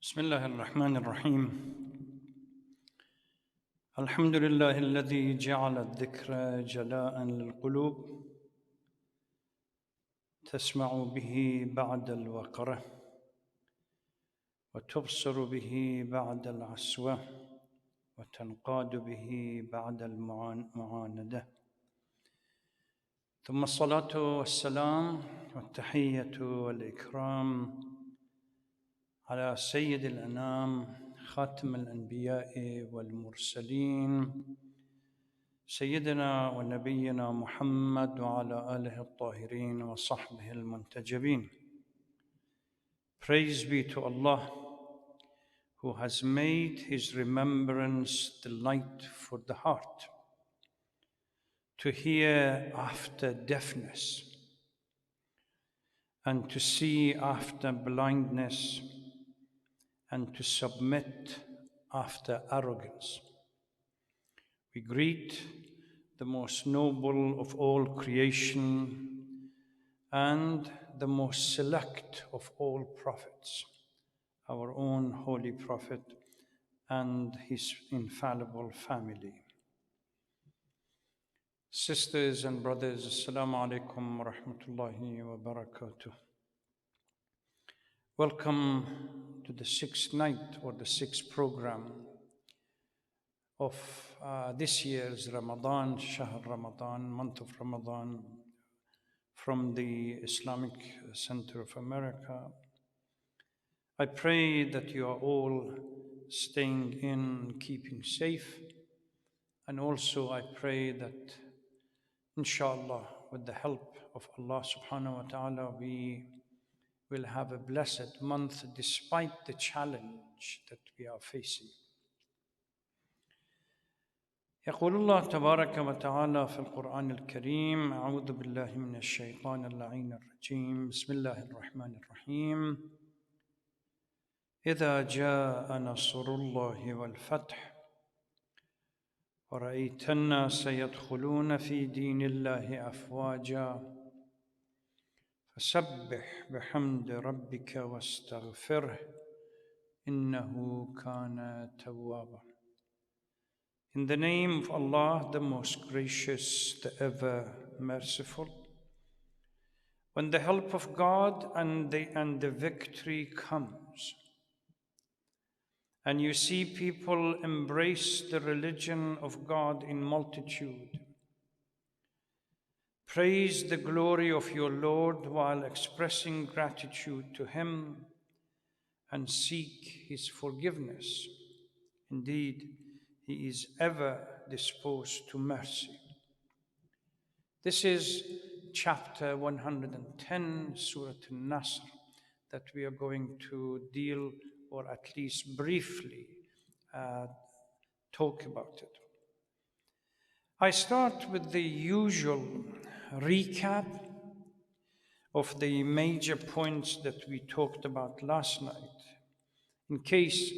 بسم الله الرحمن الرحيم. الحمد لله الذي جعل الذكر جلاء للقلوب تسمع به بعد الوقرة وتبصر به بعد العسوة وتنقاد به بعد المعاندة، ثم الصلاة والسلام والتحية والإكرام على سيد الأنام خاتم الأنبياء والمرسلين سيدنا ونبينا محمد وعلى آله الطاهرين وصحبه المنتجبين. Praise be to Allah, who has made His remembrance the light for the heart, to hear after deafness, and to see after blindness, and to submit after arrogance. We greet the most noble of all creation and the most select of all prophets, our own holy prophet and his infallible family. Sisters and brothers, Assalamu alaikum wa rahmatullahi wa barakatuh. Welcome to the sixth night or the sixth program of this year's Ramadan, Shahr Ramadan, month of Ramadan, from the Islamic Center of America. I pray that you are all staying in, keeping safe, and also I pray that, inshallah, with the help of Allah subhanahu wa ta'ala, we will have a blessed month despite the challenge that we are facing. يقول الله تبارك وتعالى في القرآن الكريم: أعوذ بالله من الشيطان اللعين الرجيم، بسم الله الرحمن الرحيم. إذا جاء نصر الله والفتح ورأيت الناس يدخلون في دين الله أفواجا فسبح بحمد ربك واستغفره إنه كان توابا. In the name of Allah, the most gracious, the ever merciful. When the help of God and the victory comes, and you see people embrace the religion of God in multitude, praise the glory of your Lord while expressing gratitude to Him and seek His forgiveness. Indeed, He is ever disposed to mercy. This is chapter 110, Surah an-Nasr, that we are going to deal, or at least briefly talk about it. I start with the usual recap of the major points that we talked about last night, in case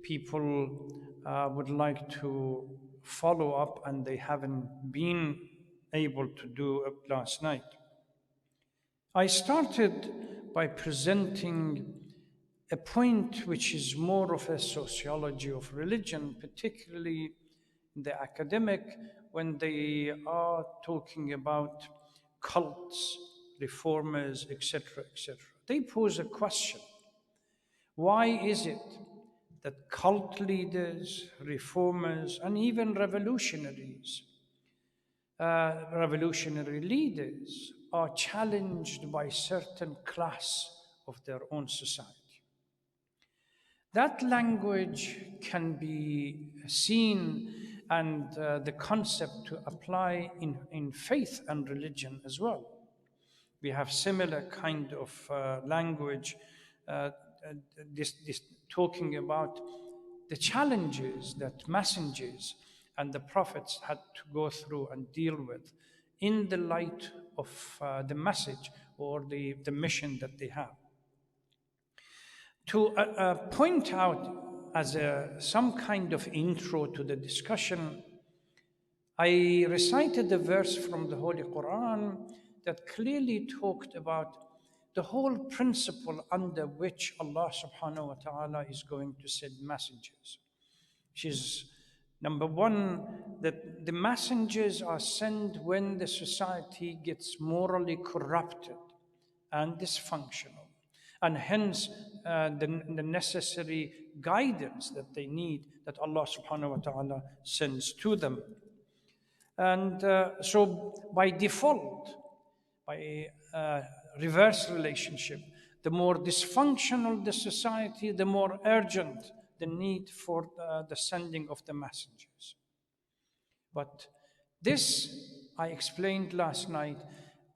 people would like to follow up and they haven't been able to do it last night. I started by presenting a point which is more of a sociology of religion, particularly in the academic, when they are talking about cults, reformers, etc., etc. They pose a question: why is it that cult leaders, reformers, and even revolutionary leaders are challenged by certain class of their own society? That language can be seen and the concept to apply in faith and religion as well. We have similar kind of language this talking about the challenges that messengers and the prophets had to go through and deal with in the light of the message or the mission that they have. To point out as some kind of intro to the discussion, I recited a verse from the Holy Quran that clearly talked about the whole principle under which Allah subhanahu wa ta'ala is going to send messengers. Which is, number one, that the messengers are sent when the society gets morally corrupted and dysfunctional, and hence the necessary guidance that they need, that Allah subhanahu wa ta'ala sends to them. And so by default, by reverse relationship, the more dysfunctional the society, the more urgent the need for the sending of the messengers. But this, I explained last night,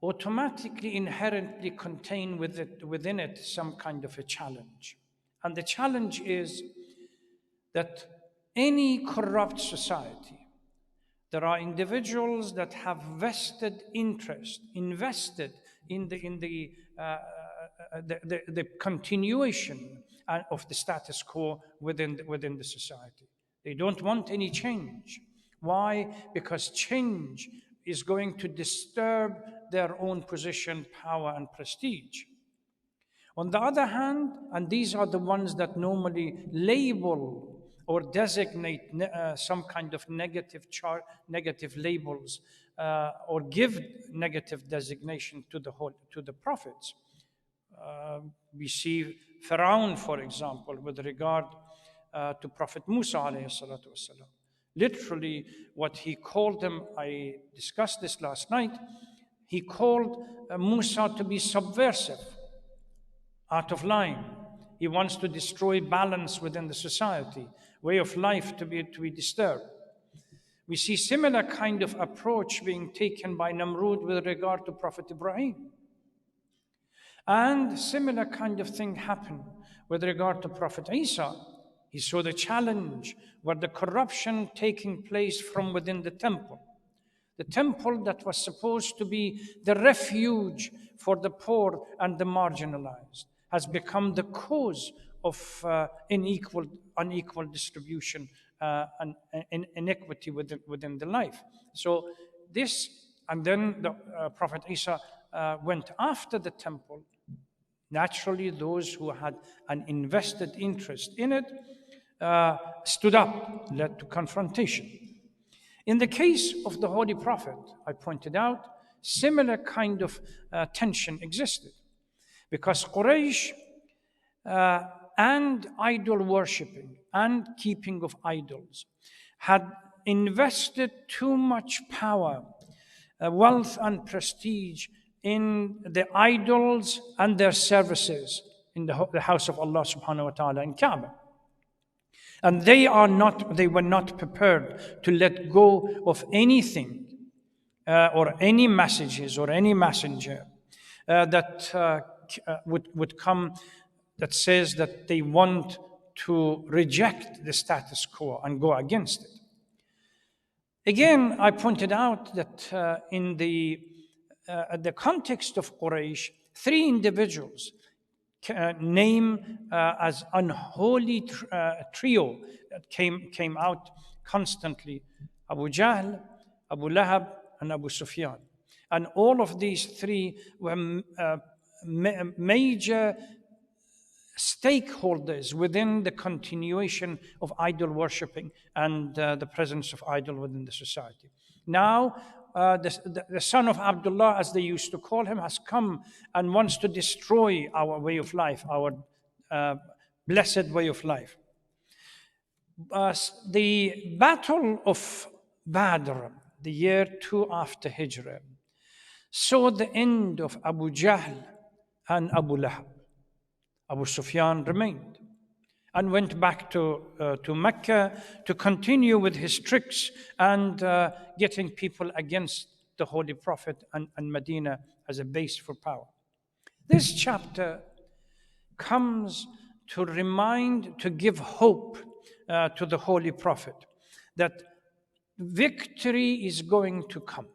automatically, inherently contain within it some kind of a challenge. And the challenge is that any corrupt society, there are individuals that have vested interest, invested in the continuation of the status quo within the society. They don't want any change. Why? Because change is going to disturb their own position, power, and prestige. On the other hand, and these are the ones that normally label or designate some kind of negative labels, or give negative designation to the prophets. We see Pharaoh, for example, with regard to Prophet Musa alayhi salatu wasalam. Literally, what he called them, I discussed this last night, he called Musa to be subversive, out of line. He wants to destroy balance within the society, way of life to be disturbed. We see similar kind of approach being taken by Namrud with regard to Prophet Ibrahim. And similar kind of thing happened with regard to Prophet Isa. He saw the challenge where the corruption taking place from within the temple. The temple that was supposed to be the refuge for the poor and the marginalized has become the cause of unequal distribution and inequity within the life. So this, and then the Prophet Isa went after the temple. Naturally, those who had an invested interest in it stood up, led to confrontation. In the case of the Holy Prophet, I pointed out, similar kind of tension existed, because Quraysh and idol worshipping and keeping of idols had invested too much power, wealth, and prestige in the idols and their services in the house of Allah subhanahu wa ta'ala in Kaaba. And they were not prepared to let go of anything or any messages or any messenger that would come that says that they want to reject the status quo and go against it. Again, I pointed out that in the context of Quraysh, 3 individuals name as unholy trio that came out constantly: Abu Jahl, Abu Lahab, and Abu Sufyan. And all of these 3 were major stakeholders within the continuation of idol worshipping and the presence of idol within the society. Now, the son of Abdullah, as they used to call him, has come and wants to destroy our way of life, our blessed way of life. The Battle of Badr, the year 2 after Hijrah, saw the end of Abu Jahl and Abu Lahab. Abu Sufyan remained and went back to Mecca to continue with his tricks and getting people against the Holy Prophet and Medina as a base for power. This chapter comes to give hope to the Holy Prophet that victory is going to come.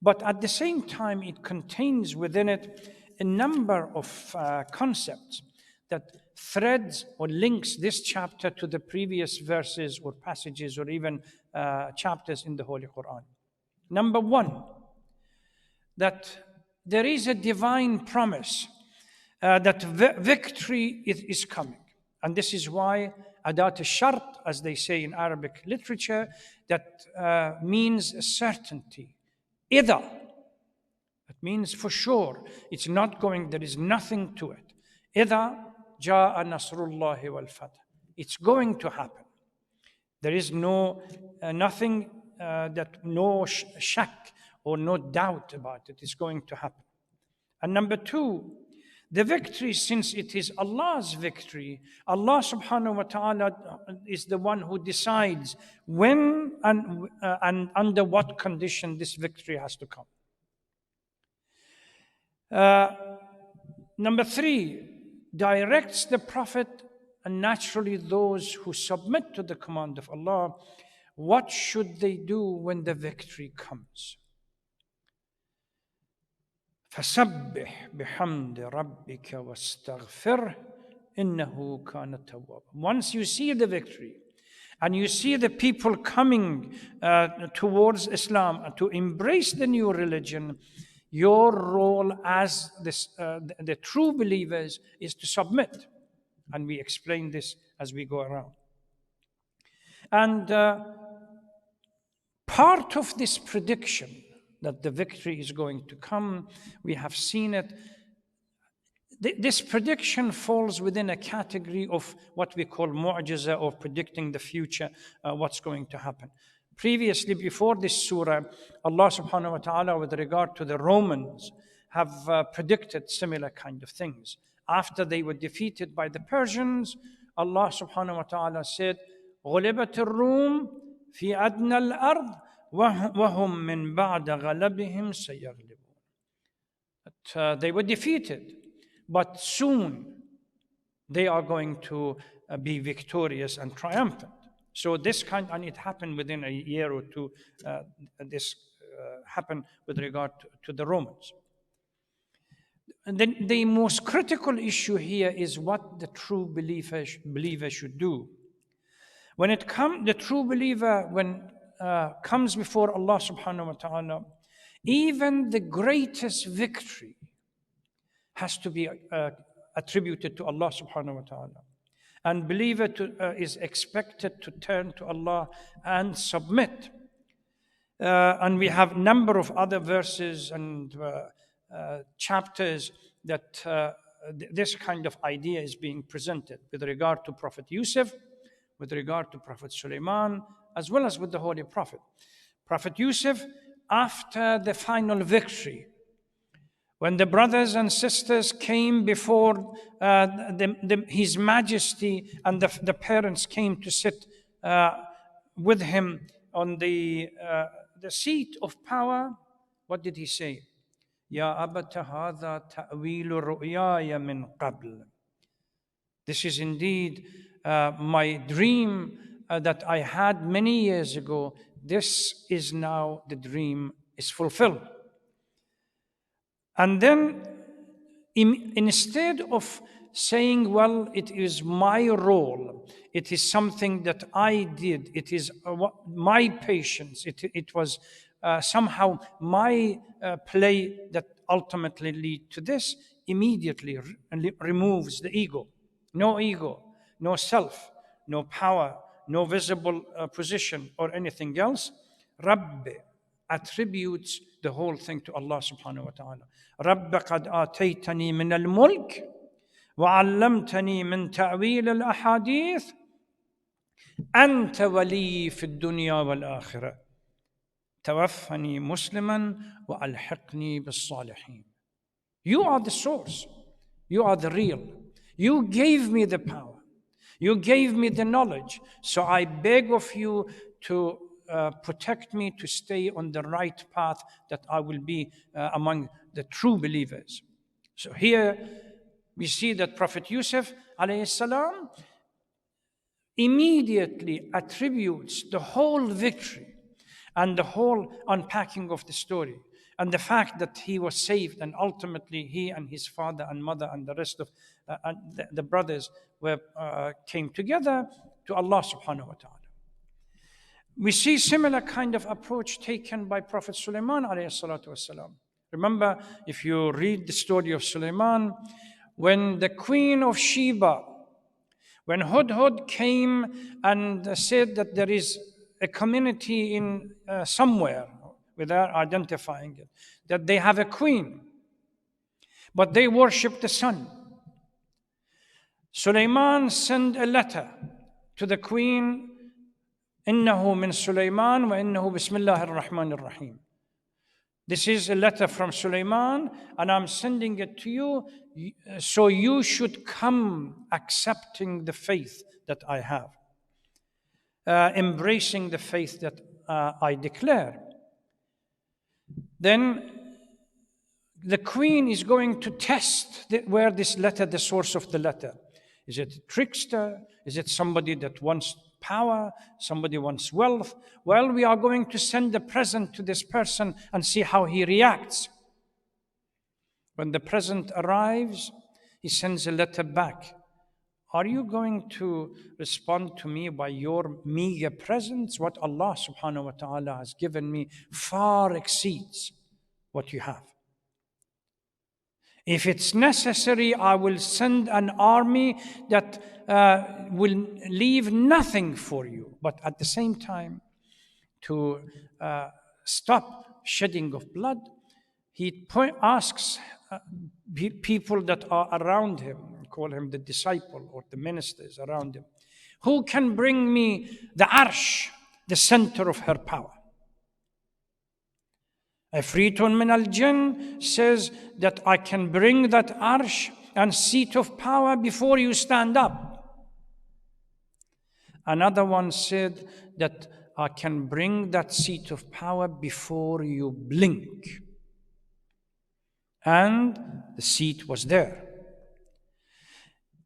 But at the same time, it contains within it a number of concepts that threads or links this chapter to the previous verses or passages or even chapters in the Holy Quran. Number one, that there is a divine promise that victory is coming. And this is why adat al-shart, as they say in Arabic literature, that means certainty. Either. It means for sure. It's not going, there is nothing to it. إِذَا جَاءَ نَصْرُ اللَّهِ وَالْفَتْحِ. It's going to happen. There is nothing no shak or no doubt about it. It's going to happen. And number two, the victory, since it is Allah's victory, Allah subhanahu wa ta'ala is the one who decides when and under what condition this victory has to come. Number three, directs the Prophet and naturally those who submit to the command of Allah, what should they do when the victory comes? فَسَبِّحْ بِحَمْدِ رَبِّكَ وَاسْتَغْفِرْهُ إِنَّهُ كَانَ تَوَّابًا. Once you see the victory and you see the people coming towards Islam to embrace the new religion, your role as the true believers is to submit. And we explain this as we go around. And part of this prediction that the victory is going to come, we have seen it. This prediction falls within a category of what we call mu'jiza, or predicting the future, what's going to happen. Previously, before this surah, Allah subhanahu wa ta'ala, with regard to the Romans, have predicted similar kind of things. After they were defeated by the Persians, Allah subhanahu wa ta'ala said, غُلِبَتِ الرُّومِ فِي أَدْنَى الْأَرْضِ وَهُمْ مِنْ بَعْدَ غَلَبِهِمْ سَيَغْلِبُونَ. They were defeated, but soon they are going to be victorious and triumphant. So this and it happened within a year or two, this happened with regard to the Romans. And then the most critical issue here is what the true believer should do. When it comes, the true believer, when comes before Allah subhanahu wa ta'ala, even the greatest victory has to be attributed to Allah subhanahu wa ta'ala. And believer is expected to turn to Allah and submit. And we have a number of other verses and chapters that this kind of idea is being presented with regard to Prophet Yusuf, with regard to Prophet Sulaiman, as well as with the Holy Prophet. Prophet Yusuf, after the final victory, when the brothers and sisters came before His Majesty, and the parents came to sit with him on the seat of power, what did he say? Ya abata hadha ta'wilu ru'yaya min qabl. This is indeed my dream that I had many years ago. This is now the dream is fulfilled. And then instead of saying, well, it is my role, it is something that I did, it is my patience, it was somehow my play that ultimately lead to this, immediately removes the ego. No self, no power, no visible position or anything else. Rabbi attributes the whole thing to Allah subhanahu wa ta'ala. رَبَّ قَدْ آتَيْتَنِي مِنَ الْمُلْكِ وَعَلَّمْتَنِي مِنْ تَأْوِيلِ الْأَحَادِيثِ أَنْتَ وَلِيِّي فِي الدُّنْيَا وَالْآخِرَةِ توفني مسلما وألحقني بالصالحين. You are the source. You are the real. You gave me the power. You gave me the knowledge. So I beg of you to protect me, to stay on the right path, that I will be among the true believers. So here we see that Prophet Yusuf alayhi salam immediately attributes the whole victory and the whole unpacking of the story, and the fact that he was saved, and ultimately he and his father and mother and the rest of the brothers came together to Allah subhanahu wa ta'ala. We see similar kind of approach taken by Prophet Sulaiman alayhi salatu wasalam. Remember, if you read the story of Sulaiman, when the queen of Sheba, when Hudhud came and said that there is a community in somewhere, without identifying it, that they have a queen, but they worship the sun. Sulaiman sent a letter to the queen, إنه من سليمان وإنه بسم الله الرحمن الرحيم. This is a letter from Sulaiman, and I'm sending it to you, so you should come accepting the faith that I have, embracing the faith that I declare. Then the queen is going to test where this letter, the source of the letter. Is it a trickster? Is it somebody that wants power? Somebody wants wealth? Well, we are going to send a present to this person and see how he reacts. When the present arrives, he sends a letter back. Are you going to respond to me by your meager presents? What Allah subhanahu wa ta'ala has given me far exceeds what you have. If it's necessary, I will send an army that will leave nothing for you. But at the same time, to stop shedding of blood, he asks people that are around him, call him the disciple or the ministers around him, who can bring me the arsh, the center of her power? Ifritun min al-jinn says that I can bring that arsh and seat of power before you stand up. Another one said that I can bring that seat of power before you blink. And the seat was there.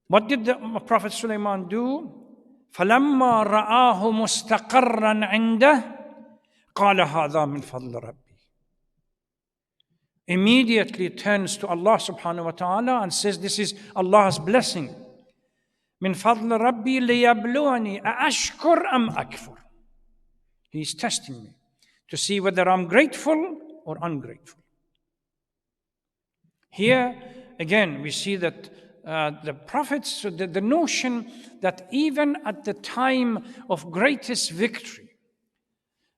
What did the Prophet Sulaiman do? فَلَمَّا رَآهُ مُسْتَقَرًّا عِنْدَهُ قَالَ هَذَا مِنْ فَضْلِ رَبِّي. Immediately turns to Allah subhanahu wa ta'ala and says, this is Allah's blessing. مِنْ فَضْلِ رَبِّي لِيَبْلُوَنِي أَأَشْكُرْ أَمْ أَكْفُرْ. He's testing me to see whether I'm grateful or ungrateful. Here, again, we see that the prophets, the notion that even at the time of greatest victory,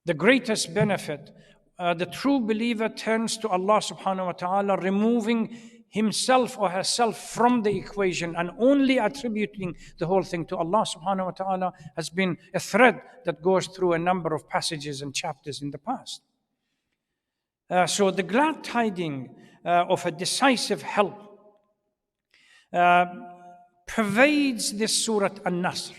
the greatest benefit, the true believer turns to Allah subhanahu wa ta'ala, removing himself or herself from the equation and only attributing the whole thing to Allah subhanahu wa ta'ala, has been a thread that goes through a number of passages and chapters in the past. So the glad tiding of a decisive help pervades this Surah an-Nasr,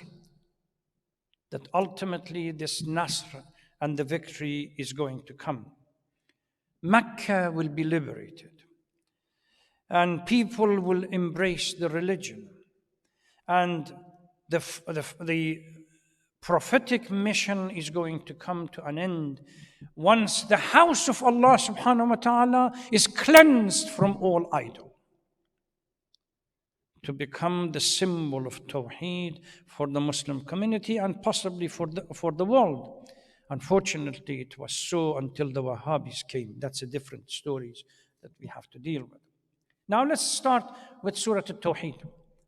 that ultimately this Nasr and the victory is going to come. Mecca will be liberated, and people will embrace the religion, and the prophetic mission is going to come to an end once the house of Allah subhanahu wa ta'ala is cleansed from all idol, to become the symbol of Tawheed for the Muslim community and possibly for the world. Unfortunately, it was so until the Wahhabis came. That's a different story that we have to deal with. Now let's start with Surah At-Tawheed.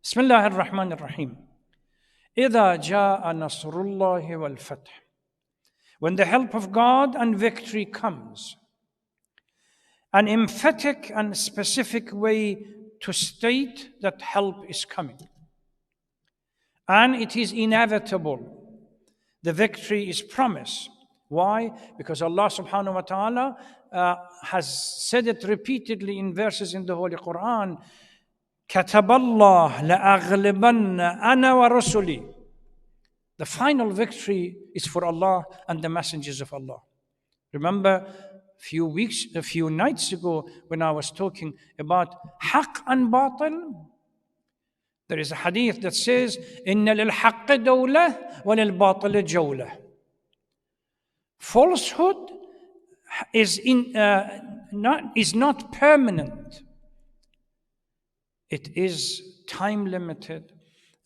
Bismillah ar-Rahman ar-Rahim. إِذَا جَاءَ نَصْرُ اللَّهِ وَالْفَتْحِ. When the help of God and victory comes. An emphatic and specific way to state that help is coming. And it is inevitable. The victory is promised. Why? Because Allah subhanahu wa ta'ala has said it repeatedly in verses in the Holy Quran. كَتَبَ اللَّهُ لَأَغْلِبَنَّ أَنَا وَرُسُلِي. The final victory is for Allah and the messengers of Allah. Remember a few nights ago when I was talking about haqq and batil? There is a hadith that says, إِنَّ لِلْحَقِّ دَوْلَةً وَلِلْبَاطِلِ جَوْلَةً. Falsehood is not permanent. It is time limited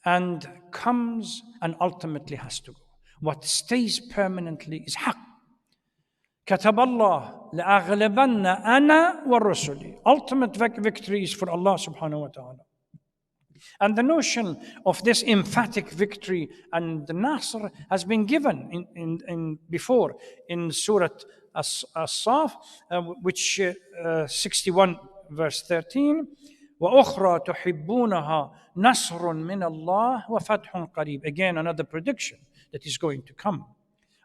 and comes and ultimately has to go. What stays permanently is haqq. كتب الله لأغلبن أنا ورسلي. Ultimate victory is for Allah subhanahu wa ta'ala. And the notion of this emphatic victory and the Nasr has been given in before in Surah As-Saf, which 61 verse 13. وأخرى تحبونها نصر من الله وفتح قريب. Again, another prediction that is going to come.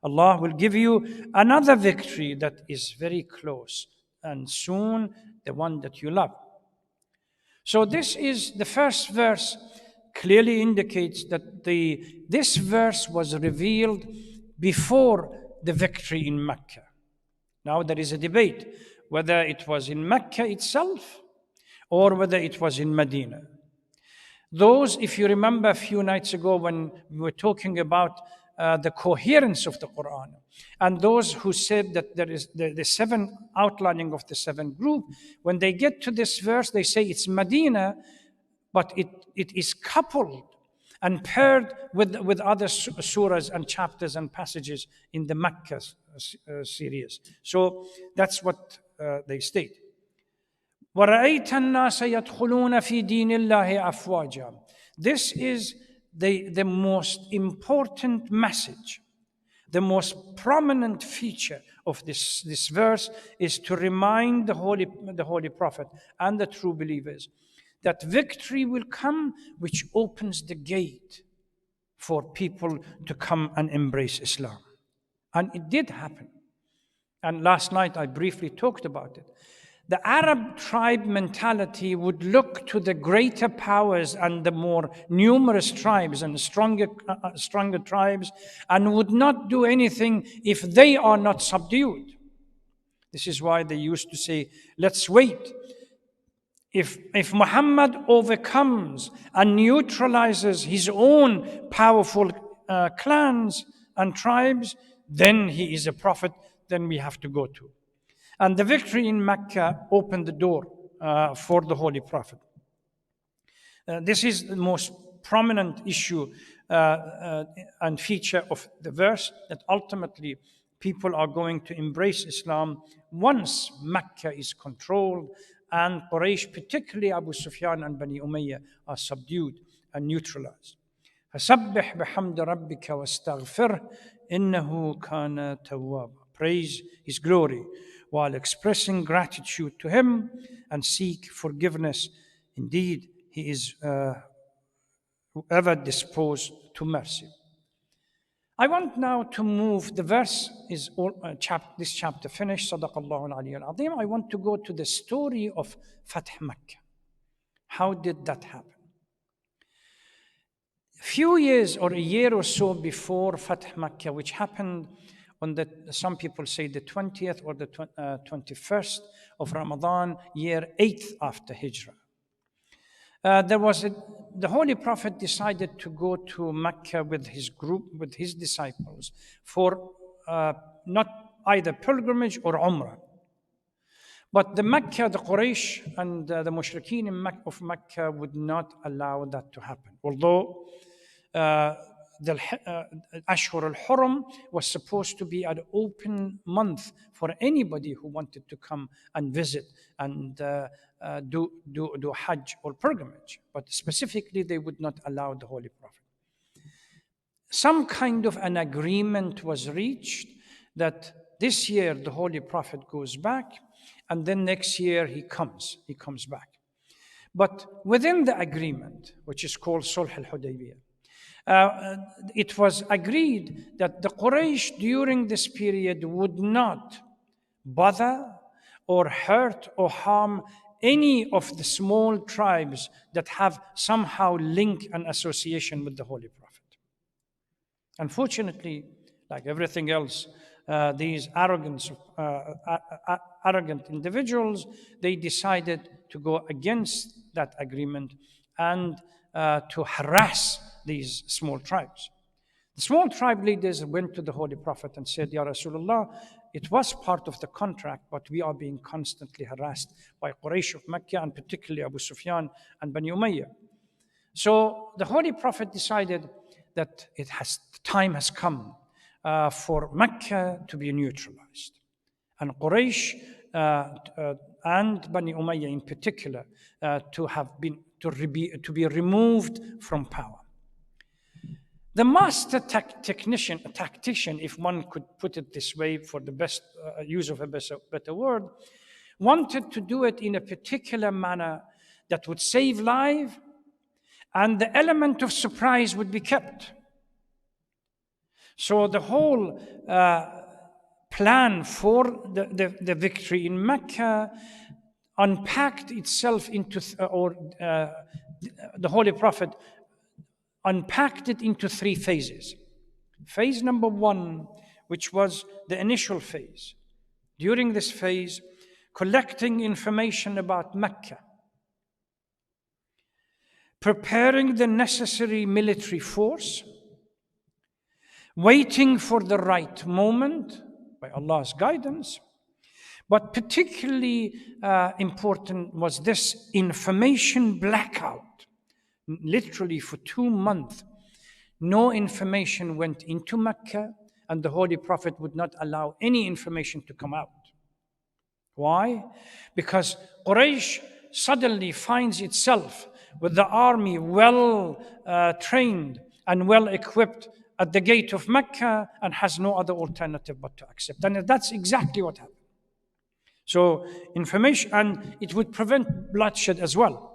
Allah will give you another victory that is very close and soon, the one that you love. So this is the first verse, clearly indicates that this verse was revealed before the victory in Mecca. Now there is a debate whether it was in Mecca itself or whether it was in Medina. Those, if you remember a few nights ago when we were talking about the coherence of the Quran, and those who said that there is the seven outlining of the seven group, when they get to this verse, they say it's Medina, but it is coupled and paired with other surahs and chapters and passages in the Mecca series. So that's what they state. وَرَأَيْتَ النَّاسَ يَدْخُلُونَ فِي دِينِ اللَّهِ أَفْوَاجًا. This is the most important message. The most prominent feature of this verse is to remind the Holy Prophet and the true believers that victory will come, which opens the gate for people to come and embrace Islam. And it did happen. And last night I briefly talked about it. The Arab tribe mentality would look to the greater powers and the more numerous tribes and stronger tribes and would not do anything if they are not subdued. This is why they used to say, let's wait. If Muhammad overcomes and neutralizes his own powerful clans and tribes, then he is a prophet, then we have to go to. And the victory in Mecca opened the door for the Holy Prophet. This is the most prominent issue and feature of the verse, that ultimately people are going to embrace Islam once Mecca is controlled and Quraysh, particularly Abu Sufyan and Bani Umayyah, are subdued and neutralized. فَسَبِّحْ بِحَمْدِ رَبِّكَ وَاسْتَغْفِرْهُ إِنَّهُ كَانَ تَوَّابًا. Praise His glory while expressing gratitude to Him and seek forgiveness. Indeed, He is ever disposed to mercy. I want now to move, the verse is this chapter finished, Sadaqallahu al-Aliyyul Azim. I want to go to the story of Fath Makkah. How did that happen? A few years or a year or so before Fath Makkah, which happened on some people say the 20th or the 21st of Ramadan, year 8th after Hijrah. The Holy Prophet decided to go to Mecca with his group, with his disciples, for not either pilgrimage or Umrah. But the Quraysh and the Mushrikeen of Mecca would not allow that to happen. Although the Ashhur al-Hurum was supposed to be an open month for anybody who wanted to come and visit and do Hajj or pilgrimage. But specifically, they would not allow the Holy Prophet. Some kind of an agreement was reached that this year the Holy Prophet goes back, and then next year he comes back. But within the agreement, which is called Sulh al-Hudaybiyah, it was agreed that the Quraysh during this period would not bother or hurt or harm any of the small tribes that have somehow link and association with the Holy Prophet. Unfortunately, like everything else, these arrogant individuals, they decided to go against that agreement and to harass these small tribes. The small tribe leaders went to the Holy Prophet and said, Ya Rasulullah, it was part of the contract, but we are being constantly harassed by Quraysh of Mecca and particularly Abu Sufyan and Bani Umayyah. So the Holy Prophet decided that time has come for Mecca to be neutralized. and Quraysh and Bani Umayyah in particular to be removed from power. The master tactician, if one could put it this way, for the best use of a better word, wanted to do it in a particular manner that would save life, and the element of surprise would be kept. So the whole plan for the victory in Mecca unpacked itself into, the Holy Prophet unpacked it into 3 phases. Phase number 1, which was the initial phase. During this phase, collecting information about Mecca, preparing the necessary military force, waiting for the right moment by Allah's guidance. But particularly important was this information blackout. Literally for 2 months, no information went into Mecca, and the Holy Prophet would not allow any information to come out. Why? Because Quraysh suddenly finds itself with the army well trained and well equipped at the gate of Mecca, and has no other alternative but to accept. And that's exactly what happened. So information, and it would prevent bloodshed as well.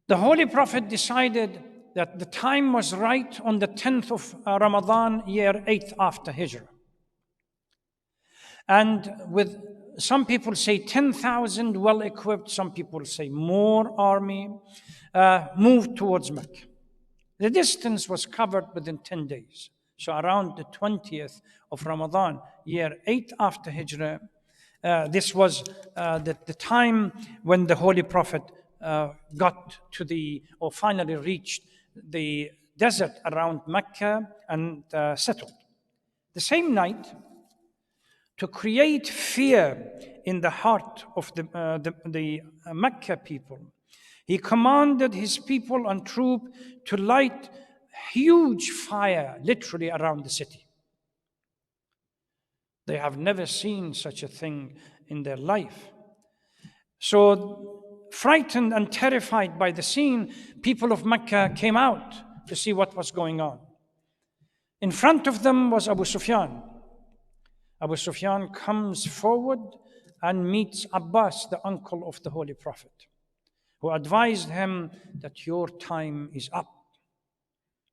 The Holy Prophet decided that the time was right on the 10th of Ramadan, year 8 after Hijrah. And with some people say 10,000 well-equipped, some people say more army, moved towards Mecca. The distance was covered within 10 days. So around the 20th of Ramadan, year 8 after Hijrah, this was the time when the Holy Prophet got to or finally reached the desert around Mecca and settled. The same night, to create fear in the heart of the Mecca people, he commanded his people and troop to light huge fire literally around the city. They have never seen such a thing in their life. So, frightened and terrified by the scene, people of Mecca came out to see what was going on. In front of them was Abu Sufyan. Abu Sufyan comes forward and meets Abbas, the uncle of the Holy Prophet, who advised him that your time is up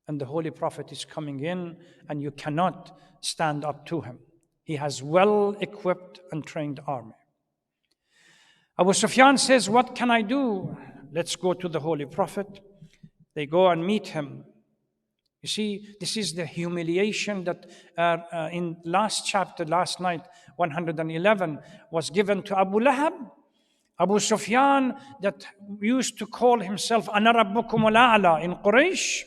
and the Holy Prophet is coming in and you cannot stand up to him. He has well-equipped and trained army. Abu Sufyan says, what can I do? Let's go to the Holy Prophet. They go and meet him. You see, this is the humiliation that in last chapter, last night, 111, was given to Abu Lahab. Abu Sufyan, that used to call himself Ana Rabbukum al-A'la in Quraysh,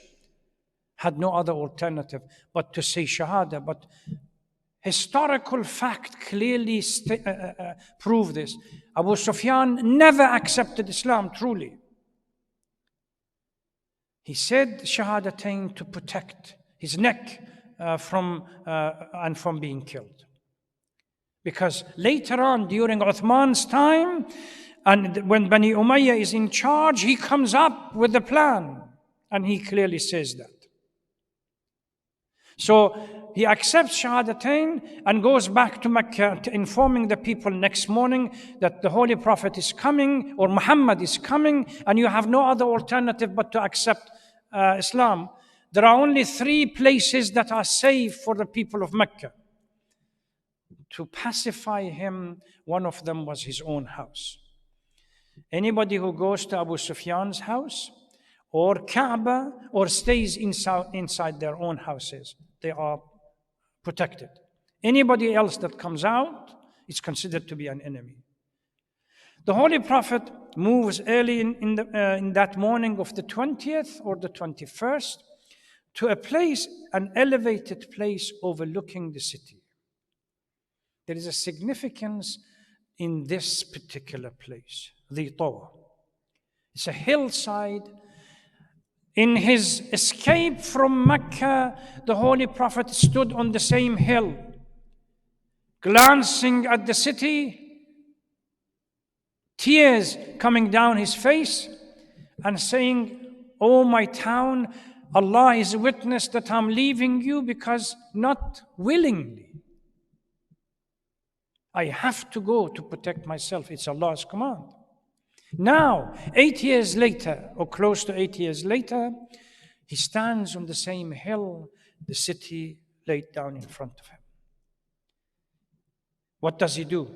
had no other alternative but to say Shahada. But historical fact clearly prove this. Abu Sufyan never accepted Islam truly. He said Shahadatain to protect his neck from being killed. Because later on, during Uthman's time, and when Bani Umayyah is in charge, he comes up with a plan, and he clearly says that. So he accepts Shahadatain and goes back to Mecca, informing the people next morning that the Holy Prophet is coming, or Muhammad is coming, and you have no other alternative but to accept Islam. There are only 3 places that are safe for the people of Mecca. To pacify him, one of them was his own house. Anybody who goes to Abu Sufyan's house or Kaaba or stays inside their own houses, they are protected. Anybody else that comes out is considered to be an enemy. The Holy Prophet moves early in that morning of the 20th or the 21st to a place, an elevated place overlooking the city. There is a significance in this particular place, the Tawa. It's a hillside. In his escape from Mecca, the Holy Prophet stood on the same hill glancing at the city, tears coming down his face, and saying, "Oh, my town, Allah is a witness that I'm leaving you because not willingly. I have to go to protect myself. It's Allah's command." Now, 8 years later, or close to 8 years later, he stands on the same hill, the city laid down in front of him. What does he do?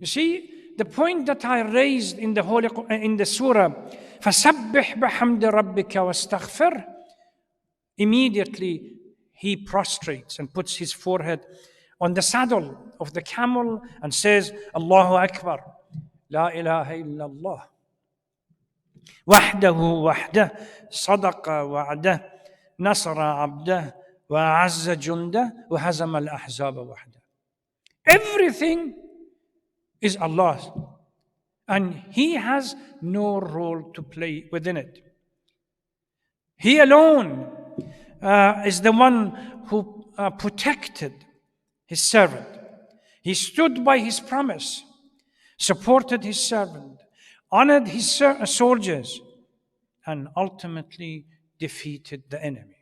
You see, the point that I raised in the surah, فَسَبِّحْ بَحَمْدِ رَبِّكَ وَاسْتَغْفِرْ, immediately he prostrates and puts his forehead on the saddle of the camel and says, Allahu Akbar, La ilaha illallah, wahdahu wahdah, sadaqa wa'dah, nasara abdah, wa'azza jundah, wa hazama al-ahzaba wahdah. Everything is Allah's, and He has no role to play within it. He alone is the one who protected His servant. He stood by His promise, supported His servant, honored His soldiers, and ultimately defeated the enemy.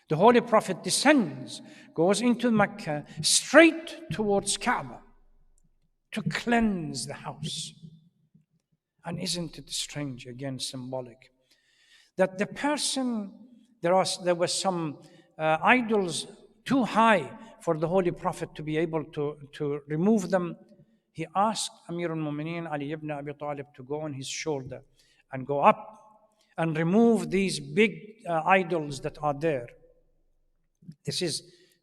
The Holy Prophet descends, goes into Mecca, straight towards Kaaba to cleanse the house. And isn't it strange, again symbolic, that the person, there were some idols too high for the Holy Prophet to be able to remove them. He asked Amir al-Mu'mineen Ali ibn Abi Talib to go on his shoulder and go up and remove these big idols that are there. This is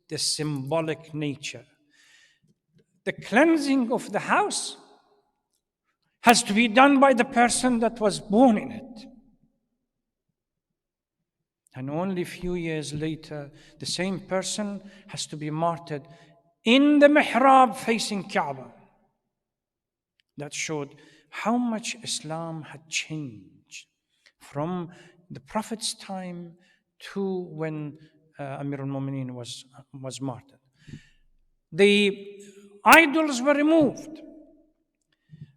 the symbolic nature. The cleansing of the house has to be done by the person that was born in it. And only a few years later, the same person has to be martyred in the mihrab facing Kaaba. That showed how much Islam had changed from the Prophet's time to when Amir al-Mu'mineen was martyred. The idols were removed.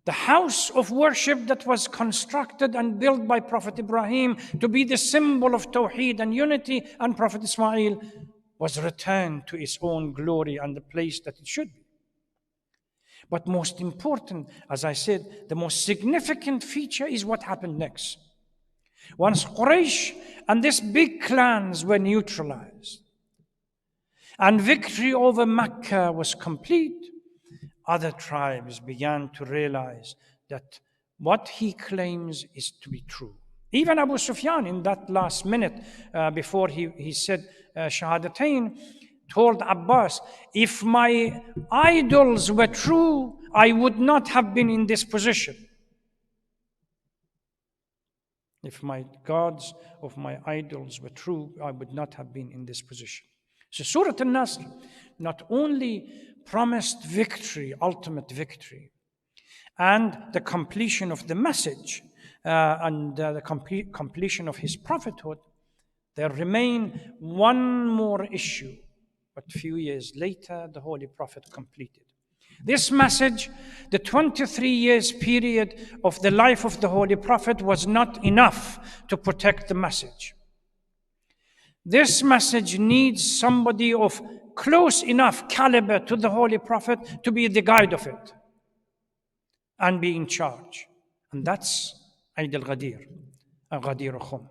The house of worship that was constructed and built by Prophet Ibrahim to be the symbol of Tawheed and unity, and Prophet Ismail, was returned to its own glory and the place that it should be. But most important, as I said, the most significant feature is what happened next. Once Quraysh and these big clans were neutralized and victory over Mecca was complete, other tribes began to realize that what he claims is to be true. Even Abu Sufyan, in that last minute before he said Shahadatain, told Abbas, if my idols were true, I would not have been in this position. If my gods of my idols were true, I would not have been in this position. So Surah an-Nasr not only promised victory, ultimate victory, and the completion of the message and the completion of his prophethood, there remained one more issue. But a few years later, the Holy Prophet completed. This message, the 23 years period of the life of the Holy Prophet, was not enough to protect the message. This message needs somebody of close enough caliber to the Holy Prophet to be the guide of it and be in charge. And that's Eid al-Ghadir, Ghadir Khum.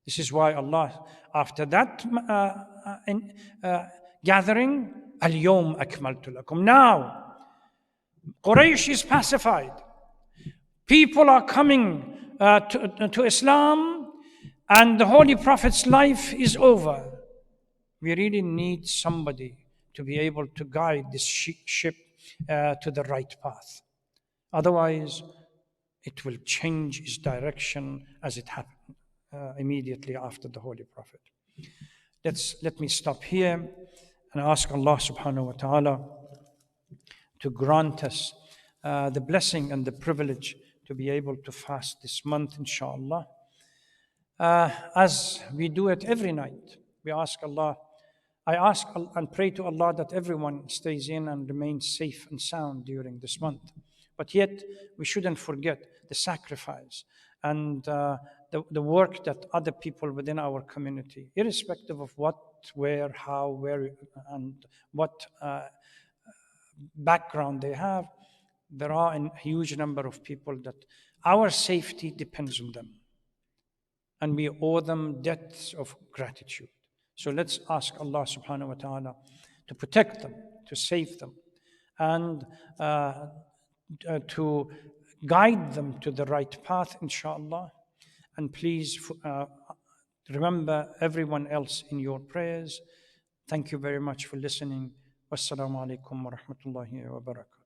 This is why Allah, after that gathering, Al-Yawm Akmaltu Lakum. Now, Quraysh is pacified. People are coming to Islam, and the Holy Prophet's life is over. We really need somebody to be able to guide this ship to the right path. Otherwise, it will change its direction as it happened immediately after the Holy Prophet. Let me stop here and ask Allah subhanahu wa ta'ala to grant us the blessing and the privilege to be able to fast this month, inshallah. As we do it every night, we ask Allah, I ask and pray to Allah that everyone stays in and remains safe and sound during this month. But yet, we shouldn't forget the sacrifice and the work that other people within our community, irrespective of what, where, how, where, and what background they have, there are a huge number of people that our safety depends on them. And we owe them debts of gratitude. So let's ask Allah subhanahu wa ta'ala to protect them, to save them, and to guide them to the right path, inshallah. And please remember everyone else in your prayers. Thank you very much for listening. Wassalamu alaikum wa rahmatullahi wa barakatuh.